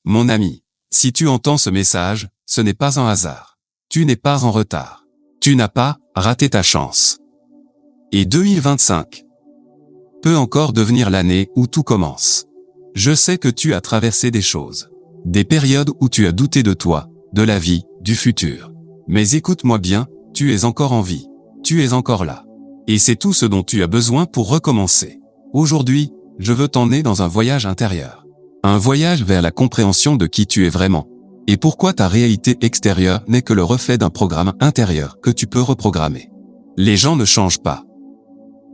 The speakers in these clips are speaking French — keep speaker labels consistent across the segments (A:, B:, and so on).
A: Mon ami, si tu entends ce message, ce n'est pas un hasard. Tu n'es pas en retard. Tu n'as pas raté ta chance. Et 2025 peut encore devenir l'année où tout commence. Je sais que tu as traversé des choses. Des périodes où tu as douté de toi, de la vie, du futur. Mais écoute-moi bien, tu es encore en vie. Tu es encore là. Et c'est tout ce dont tu as besoin pour recommencer. Aujourd'hui, je veux t'emmener dans un voyage intérieur. Un voyage vers la compréhension de qui tu es vraiment. Et pourquoi ta réalité extérieure n'est que le reflet d'un programme intérieur que tu peux reprogrammer. Les gens ne changent pas.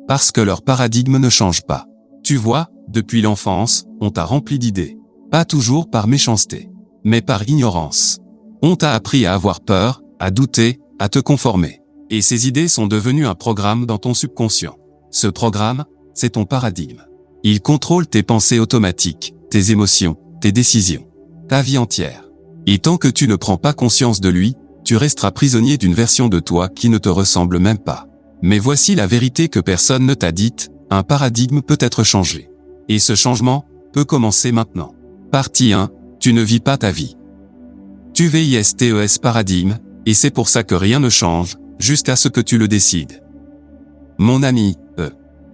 A: Parce que leur paradigme ne change pas. Tu vois, depuis l'enfance, on t'a rempli d'idées. Pas toujours par méchanceté, mais par ignorance. On t'a appris à avoir peur, à douter, à te conformer. Et ces idées sont devenues un programme dans ton subconscient. Ce programme, c'est ton paradigme. Il contrôle tes pensées automatiques, tes émotions, tes décisions, ta vie entière. Et tant que tu ne prends pas conscience de lui, tu resteras prisonnier d'une version de toi qui ne te ressemble même pas. Mais voici la vérité que personne ne t'a dite, un paradigme peut être changé. Et ce changement peut commencer maintenant. Partie 1, tu ne vis pas ta vie. Tu VISTES paradigme, et c'est pour ça que rien ne change, jusqu'à ce que tu le décides. Mon ami,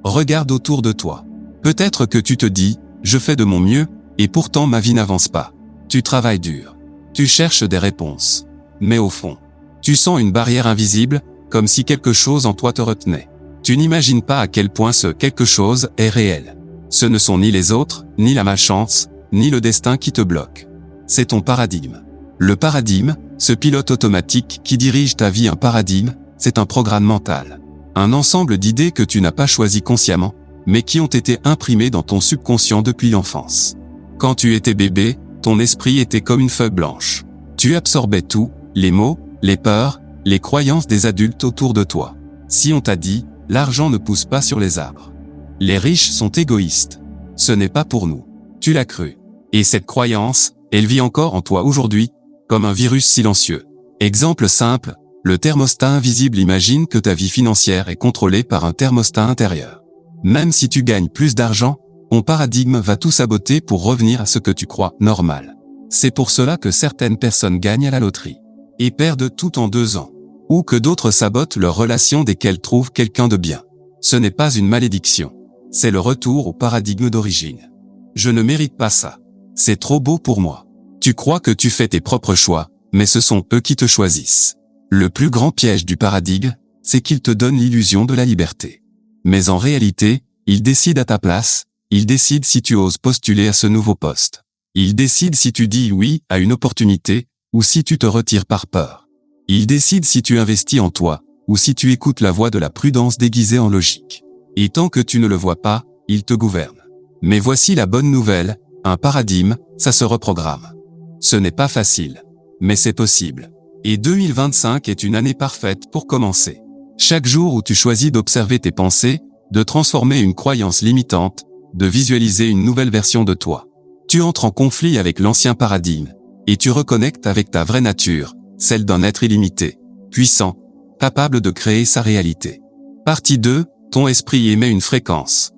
A: regarde autour de toi. Peut-être que tu te dis, je fais de mon mieux, et pourtant ma vie n'avance pas. Tu travailles dur. Tu cherches des réponses. Mais au fond, tu sens une barrière invisible, comme si quelque chose en toi te retenait. Tu n'imagines pas à quel point ce quelque chose est réel. Ce ne sont ni les autres, ni la malchance, ni le destin qui te bloque. C'est ton paradigme. Le paradigme, ce pilote automatique qui dirige ta vie. Un paradigme, c'est un programme mental. Un ensemble d'idées que tu n'as pas choisies consciemment, mais qui ont été imprimées dans ton subconscient depuis l'enfance. Quand tu étais bébé, ton esprit était comme une feuille blanche. Tu absorbais tout, les mots, les peurs, les croyances des adultes autour de toi. Si on t'a dit, l'argent ne pousse pas sur les arbres. Les riches sont égoïstes. Ce n'est pas pour nous. Tu l'as cru. Et cette croyance, elle vit encore en toi aujourd'hui, comme un virus silencieux. Exemple simple, le thermostat invisible. Imagine que ta vie financière est contrôlée par un thermostat intérieur. Même si tu gagnes plus d'argent, ton paradigme va tout saboter pour revenir à ce que tu crois normal. C'est pour cela que certaines personnes gagnent à la loterie et perdent tout en 2 ans. Ou que d'autres sabotent leurs relations dès qu'elles trouvent quelqu'un de bien. Ce n'est pas une malédiction. C'est le retour au paradigme d'origine. Je ne mérite pas ça. C'est trop beau pour moi. Tu crois que tu fais tes propres choix, mais ce sont eux qui te choisissent. Le plus grand piège du paradigme, c'est qu'il te donne l'illusion de la liberté. Mais en réalité, il décide à ta place, il décide si tu oses postuler à ce nouveau poste. Il décide si tu dis oui à une opportunité, ou si tu te retires par peur. Il décide si tu investis en toi, ou si tu écoutes la voix de la prudence déguisée en logique. Et tant que tu ne le vois pas, il te gouverne. Mais voici la bonne nouvelle, un paradigme, ça se reprogramme. Ce n'est pas facile, mais c'est possible. Et 2025 est une année parfaite pour commencer. Chaque jour où tu choisis d'observer tes pensées, de transformer une croyance limitante, de visualiser une nouvelle version de toi, tu entres en conflit avec l'ancien paradigme, et tu reconnectes avec ta vraie nature, celle d'un être illimité, puissant, capable de créer sa réalité. Partie 2, ton esprit émet une fréquence.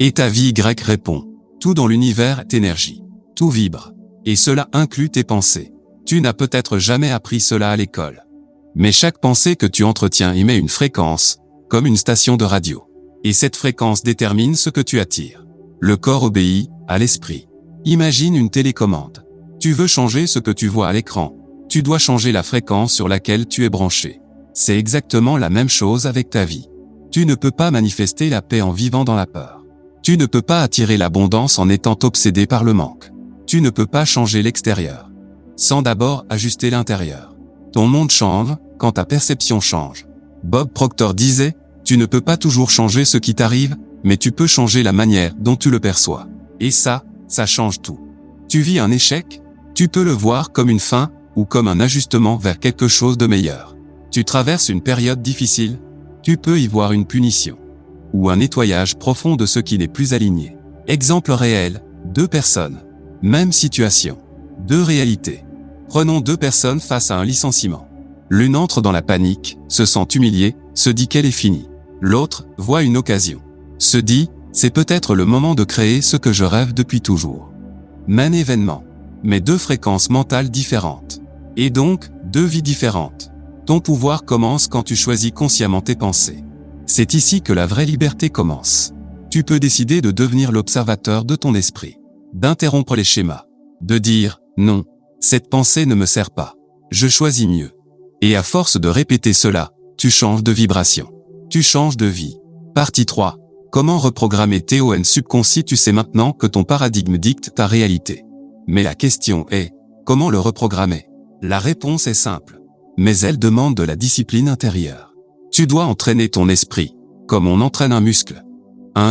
A: Et ta vie Y répond. Tout dans l'univers est énergie. Tout vibre. Et cela inclut tes pensées. Tu n'as peut-être jamais appris cela à l'école. Mais chaque pensée que tu entretiens émet une fréquence, comme une station de radio. Et cette fréquence détermine ce que tu attires. Le corps obéit à l'esprit. Imagine une télécommande. Tu veux changer ce que tu vois à l'écran. Tu dois changer la fréquence sur laquelle tu es branché. C'est exactement la même chose avec ta vie. Tu ne peux pas manifester la paix en vivant dans la peur. Tu ne peux pas attirer l'abondance en étant obsédé par le manque. Tu ne peux pas changer l'extérieur sans d'abord ajuster l'intérieur. Ton monde change quand ta perception change. Bob Proctor disait, tu ne peux pas toujours changer ce qui t'arrive, mais tu peux changer la manière dont tu le perçois. Et ça change tout. Tu vis un échec, tu peux le voir comme une fin, ou comme un ajustement vers quelque chose de meilleur. Tu traverses une période difficile, tu peux y voir une punition, ou un nettoyage profond de ce qui n'est plus aligné. Exemple réel, 2 personnes. Même situation. 2 réalités. Prenons 2 personnes face à un licenciement. L'une entre dans la panique, se sent humiliée, se dit qu'elle est finie. L'autre voit une occasion. Se dit, c'est peut-être le moment de créer ce que je rêve depuis toujours. Même événement. mais 2 fréquences mentales différentes. Et donc, 2 vies différentes. Ton pouvoir commence quand tu choisis consciemment tes pensées. C'est ici que la vraie liberté commence. Tu peux décider de devenir l'observateur de ton esprit, d'interrompre les schémas, de dire « Non, cette pensée ne me sert pas. Je choisis mieux ». Et à force de répéter cela, tu changes de vibration. Tu changes de vie. Partie 3. Comment reprogrammer ton subconscient? Tu sais maintenant que ton paradigme dicte ta réalité. Mais la question est, comment le reprogrammer? La réponse est simple. Mais elle demande de la discipline intérieure. Tu dois entraîner ton esprit, comme on entraîne un muscle.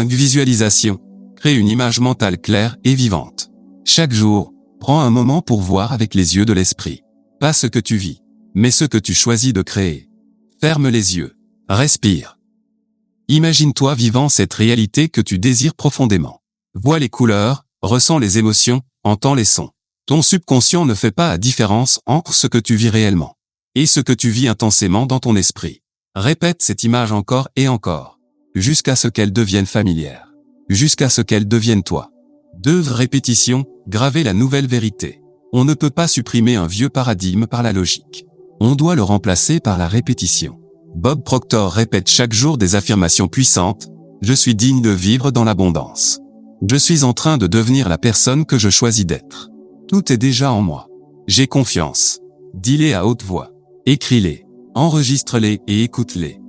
A: Visualisation. Crée une image mentale claire et vivante. Chaque jour, prends un moment pour voir avec les yeux de l'esprit. Pas ce que tu vis, mais ce que tu choisis de créer. Ferme les yeux. Respire. Imagine-toi vivant cette réalité que tu désires profondément. Vois les couleurs, ressens les émotions, entends les sons. Ton subconscient ne fait pas la différence entre ce que tu vis réellement et ce que tu vis intensément dans ton esprit. Répète cette image encore et encore, jusqu'à ce qu'elle devienne familière, jusqu'à ce qu'elle devienne toi. 2 répétitions, graver la nouvelle vérité. On ne peut pas supprimer un vieux paradigme par la logique. On doit le remplacer par la répétition. Bob Proctor répète chaque jour des affirmations puissantes. Je suis digne de vivre dans l'abondance. Je suis en train de devenir la personne que je choisis d'être. Tout est déjà en moi. J'ai confiance. Dis-les à haute voix. Écris-les. Enregistre-les et écoute-les.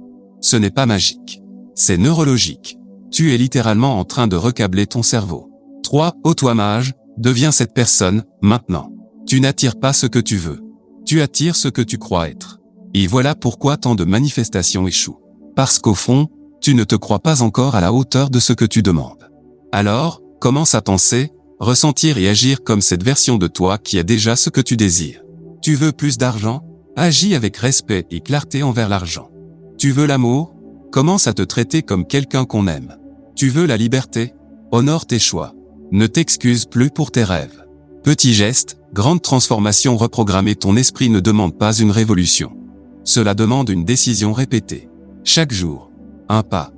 A: Ce n'est pas magique. C'est neurologique. Tu es littéralement en train de recabler ton cerveau. 3. Auto-image. Deviens cette personne, maintenant. Tu n'attires pas ce que tu veux. Tu attires ce que tu crois être. Et voilà pourquoi tant de manifestations échouent. Parce qu'au fond, tu ne te crois pas encore à la hauteur de ce que tu demandes. Alors, commence à penser, ressentir et agir comme cette version de toi qui a déjà ce que tu désires. Tu veux plus d'argent? Agis avec respect et clarté envers l'argent. Tu veux l'amour? Commence à te traiter comme quelqu'un qu'on aime. Tu veux la liberté? Honore tes choix. Ne t'excuse plus pour tes rêves. Petit geste, grande transformation. Reprogrammer ton esprit ne demande pas une révolution. Cela demande une décision répétée. Chaque jour. Un pas.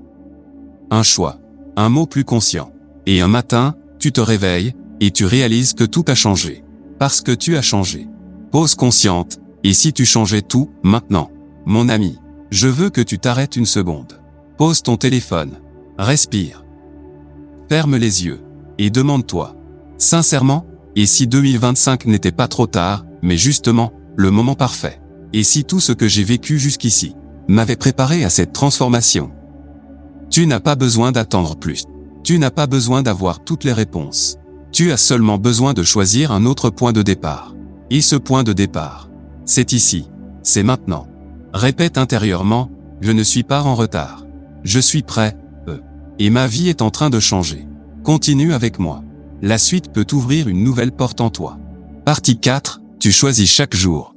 A: Un choix. Un mot plus conscient. Et un matin, tu te réveilles, et tu réalises que tout a changé. Parce que tu as changé. Pause consciente. Et si tu changeais tout, maintenant? Mon ami, je veux que tu t'arrêtes une seconde. Pose ton téléphone. Respire. Ferme les yeux. Et demande-toi. Sincèrement, et si 2025 n'était pas trop tard, mais justement, le moment parfait? Et si tout ce que j'ai vécu jusqu'ici m'avait préparé à cette transformation? Tu n'as pas besoin d'attendre plus. Tu n'as pas besoin d'avoir toutes les réponses. Tu as seulement besoin de choisir un autre point de départ. Et ce point de départ, c'est ici. C'est maintenant. Répète intérieurement, je ne suis pas en retard. Je suis prêt, et ma vie est en train de changer. Continue avec moi. La suite peut ouvrir une nouvelle porte en toi. Partie 4, tu choisis chaque jour.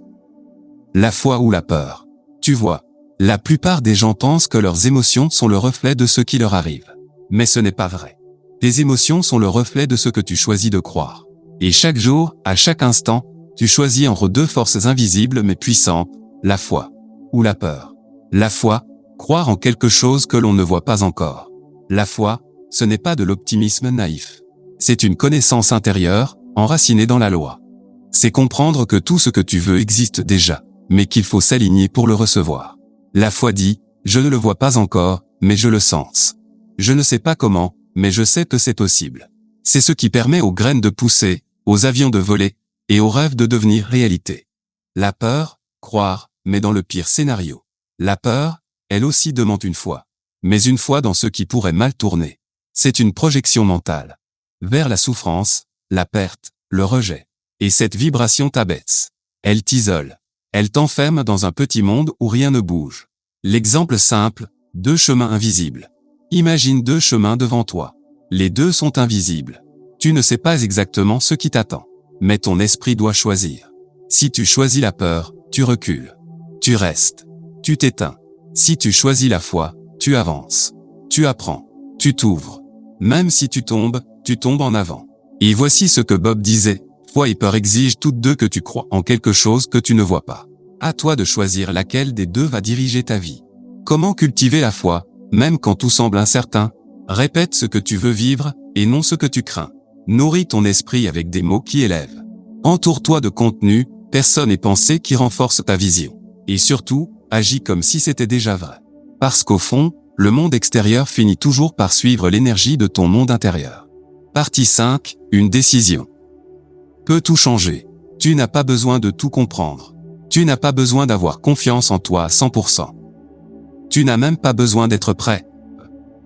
A: La foi ou la peur. Tu vois, la plupart des gens pensent que leurs émotions sont le reflet de ce qui leur arrive. Mais ce n'est pas vrai. Tes émotions sont le reflet de ce que tu choisis de croire. Et chaque jour, à chaque instant, tu choisis entre 2 forces invisibles mais puissantes, la foi ou la peur. La foi, croire en quelque chose que l'on ne voit pas encore. La foi, ce n'est pas de l'optimisme naïf. C'est une connaissance intérieure, enracinée dans la loi. C'est comprendre que tout ce que tu veux existe déjà, mais qu'il faut s'aligner pour le recevoir. La foi dit, je ne le vois pas encore, mais je le sens. Je ne sais pas comment, mais je sais que c'est possible. C'est ce qui permet aux graines de pousser, aux avions de voler, et aux rêves de devenir réalité. La peur, croire, mais dans le pire scénario. La peur, elle aussi demande une foi. Mais une foi dans ce qui pourrait mal tourner. C'est une projection mentale. Vers la souffrance, la perte, le rejet. Et cette vibration t'abaisse. Elle t'isole. Elle t'enferme dans un petit monde où rien ne bouge. L'exemple simple, 2 chemins invisibles. Imagine 2 chemins devant toi. Les 2 sont invisibles. Tu ne sais pas exactement ce qui t'attend. Mais ton esprit doit choisir. Si tu choisis la peur, tu recules. Tu restes. Tu t'éteins. Si tu choisis la foi, tu avances. Tu apprends. Tu t'ouvres. Même si tu tombes en avant. Et voici ce que Bob disait, foi et peur exigent toutes 2 que tu crois en quelque chose que tu ne vois pas. À toi de choisir laquelle des 2 va diriger ta vie. Comment cultiver la foi, même quand tout semble incertain? Répète ce que tu veux vivre, et non ce que tu crains. Nourris ton esprit avec des mots qui élèvent. Entoure-toi de contenu, personnes et pensées qui renforcent ta vision. Et surtout, agis comme si c'était déjà vrai. Parce qu'au fond, le monde extérieur finit toujours par suivre l'énergie de ton monde intérieur. Partie 5, une décision. Peut tout changer. Tu n'as pas besoin de tout comprendre. Tu n'as pas besoin d'avoir confiance en toi à 100%. Tu n'as même pas besoin d'être prêt.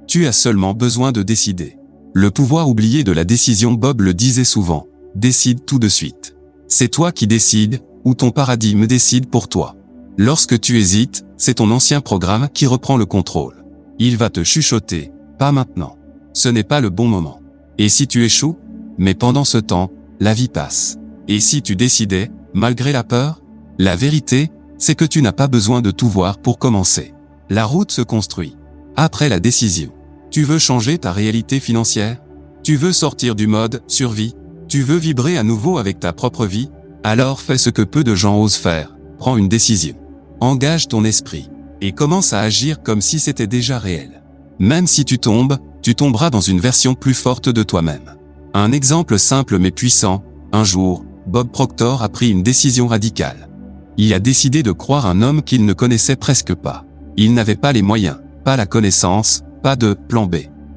A: Tu as seulement besoin de décider. Le pouvoir oublié de la décision, Bob le disait souvent. Décide tout de suite. C'est toi qui décides, ou ton paradigme décide pour toi. Lorsque tu hésites, c'est ton ancien programme qui reprend le contrôle. Il va te chuchoter, pas maintenant. Ce n'est pas le bon moment. Et si tu échoues? Mais pendant ce temps, la vie passe. Et si tu décidais, malgré la peur? La vérité, c'est que tu n'as pas besoin de tout voir pour commencer. La route se construit. Après la décision. Tu veux changer ta réalité financière? Tu veux sortir du mode survie? Tu veux vibrer à nouveau avec ta propre vie? Alors fais ce que peu de gens osent faire. Prends une décision. Engage ton esprit. Et commence à agir comme si c'était déjà réel. Même si tu tombes, tu tomberas dans une version plus forte de toi-même. Un exemple simple mais puissant. Un jour, Bob Proctor a pris une décision radicale. Il a décidé de croire un homme qu'il ne connaissait presque pas. Il n'avait pas les moyens, pas la connaissance, pas de plan B.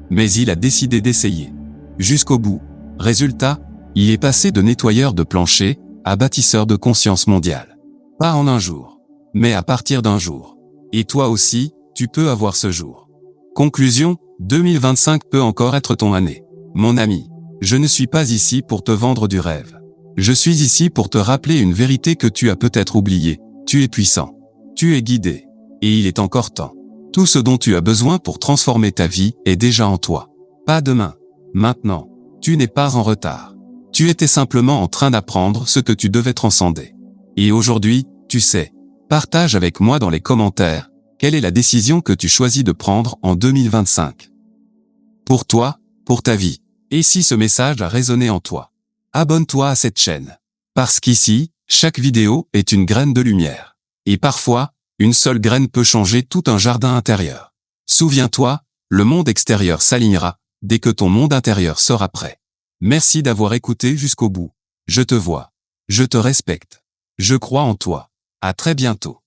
A: Mais il a décidé d'essayer. Jusqu'au bout. Résultat, il est passé de nettoyeur de plancher à bâtisseur de conscience mondiale. Pas en un jour, mais à partir d'un jour. Et toi aussi, tu peux avoir ce jour. Conclusion, 2025 peut encore être ton année. Mon ami, je ne suis pas ici pour te vendre du rêve. Je suis ici pour te rappeler une vérité que tu as peut-être oubliée. Tu es puissant. Tu es guidé. Et il est encore temps. Tout ce dont tu as besoin pour transformer ta vie est déjà en toi. Pas demain. Maintenant. Tu n'es pas en retard. Tu étais simplement en train d'apprendre ce que tu devais transcender. Et aujourd'hui, tu sais. Partage avec moi dans les commentaires, quelle est la décision que tu choisis de prendre en 2025. Pour toi, pour ta vie. Et si ce message a résonné en toi, abonne-toi à cette chaîne. Parce qu'ici, chaque vidéo est une graine de lumière. Et parfois, une seule graine peut changer tout un jardin intérieur. Souviens-toi, le monde extérieur s'alignera, dès que ton monde intérieur sera prêt. Merci d'avoir écouté jusqu'au bout. Je te vois. Je te respecte. Je crois en toi. À très bientôt.